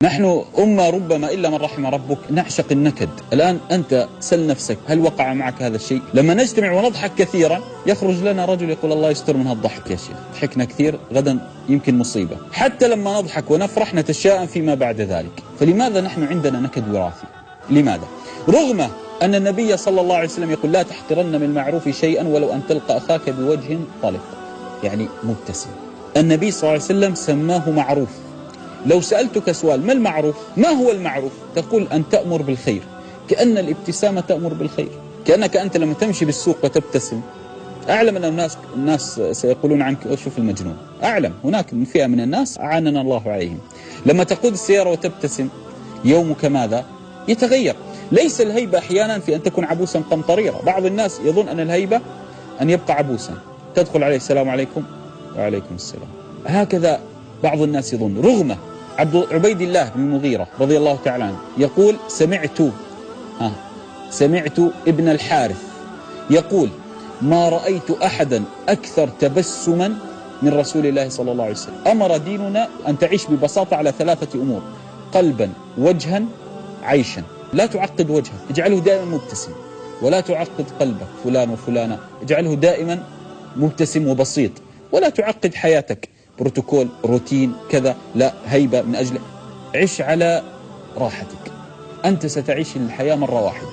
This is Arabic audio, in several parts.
نحن أمة ربما إلا من رحم ربك نعشق النكد. الآن أنت سل نفسك، هل وقع معك هذا الشيء؟ لما نجتمع ونضحك كثيرا يخرج لنا رجل يقول الله يستر من هالضحك يا شيخ، ضحكنا كثير غدا يمكن مصيبة. حتى لما نضحك ونفرح نتشائم فيما بعد ذلك. فلماذا نحن عندنا نكد وراثي؟ لماذا؟ رغم أن النبي صلى الله عليه وسلم يقول لا تحقرن من المعروف شيئا ولو أن تلقى أخاك بوجه طلق، يعني مبتسم. النبي صلى الله عليه وسلم سماه معروف. لو سألتك سؤال ما المعروف؟ ما هو المعروف؟ تقول أن تأمر بالخير، كأن الابتسامة تأمر بالخير، كأنك أنت لما تمشي بالسوق وتبتسم أعلم أن الناس سيقولون عنك شوف المجنون. أعلم هناك فئة من الناس أعاننا الله عليهم. لما تقود السيارة وتبتسم يومك ماذا؟ يتغير. ليس الهيبة أحيانا في أن تكون عبوسا قمطريرا. بعض الناس يظن أن الهيبة أن يبقى عبوسا، تدخل عليه السلام عليكم وعليكم السلام، هكذا بعض الناس يظن. رغم عبيد الله بن المغيرة رضي الله تعالى عنه يقول سمعت ابن الحارث يقول ما رأيت أحدا أكثر تبسما من رسول الله صلى الله عليه وسلم. أمر ديننا أن تعيش ببساطة على 3 أمور: قلبا، وجها، عيشا. لا تعقد وجهك، اجعله دائما مبتسم، ولا تعقد قلبك فلان وفلانة، اجعله دائما مبتسم وبسيط. ولا تعقد حياتك بروتوكول روتين كذا، لا، هيبة من أجل عش على راحتك. أنت ستعيش الحياة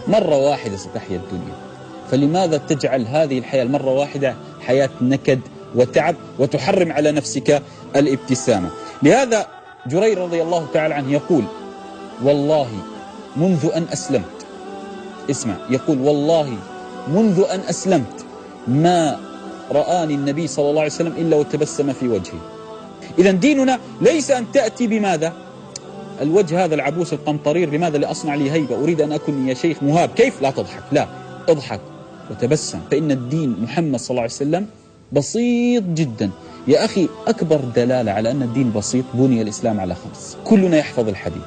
مرة واحدة ستحيا الدنيا. فلماذا تجعل هذه الحياة المرة واحدة حياة نكد وتعب وتحرم على نفسك الابتسامة؟ لهذا جرير رضي الله تعالى عنه يقول والله منذ أن أسلمت، اسمع، يقول والله منذ أن أسلمت ما رآني النبي صلى الله عليه وسلم إلا وتبسم في وجهي. إذا ديننا ليس أن تأتي بماذا؟ الوجه هذا العبوس القمطرير، لماذا لأصنع لي هيبة؟ أريد أن أكون يا شيخ مهاب، كيف؟ لا تضحك، لا، اضحك وتبسم. فإن الدين محمد صلى الله عليه وسلم بسيط جدا. يا أخي أكبر دلالة على أن الدين بسيط بني الإسلام على 5. كلنا يحفظ الحديث،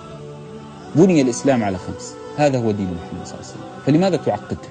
بني الإسلام على 5. هذا هو دين محمد صلى الله عليه وسلم. فلماذا تعقده؟